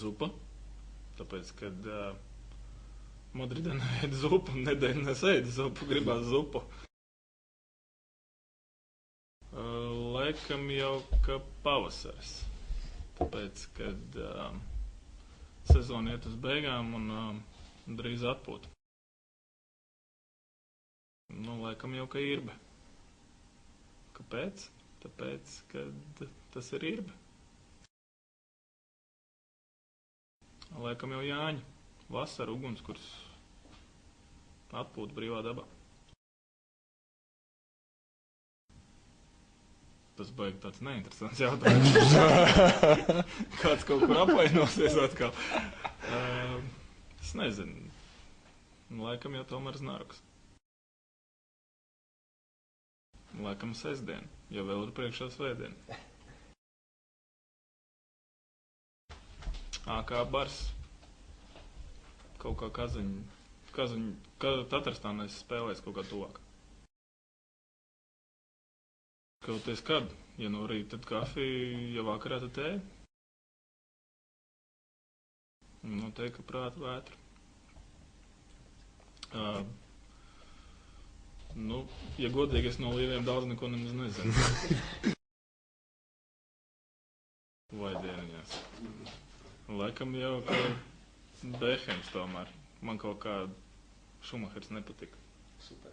Zupa. Tāpēc, kad Madridē neēd zupu, nedēļu nesēd zupu, gribās zupu. Laikam jau, ka pavasaris. Tāpēc, kad sezona iet uz beigām un drīz atpūta. Laikam jau, ka Irbe. Kāpēc? Tāpēc, kad tas ir Irbe. Laikam jau Jāņa. Vasara, ugunskurs, atpūta brīvā dabā. Tas baigi tāds neinteresants jautājums. Kāds kaut kur apvainosies atkal. Es nezinu. Laikam jau tomēr Znaruks. Laikam sestdien, jo vēl ir priekšā svētdien. Kā bars. Kaut kā Kazaņu, Tatarstānā es spēlēju kaut kā tuvāk. Kaut es kad, ja no rīta tad kafija, ja vakarā tad tēja. Noteikti, ka prāta vētra. Ja godīgi, es no Līviem daudz neko nemaz nezinu. Vai dieniņās. Laikam jau, ka Behems tomēr. Man kaut kā Šumahers nepatika. Super.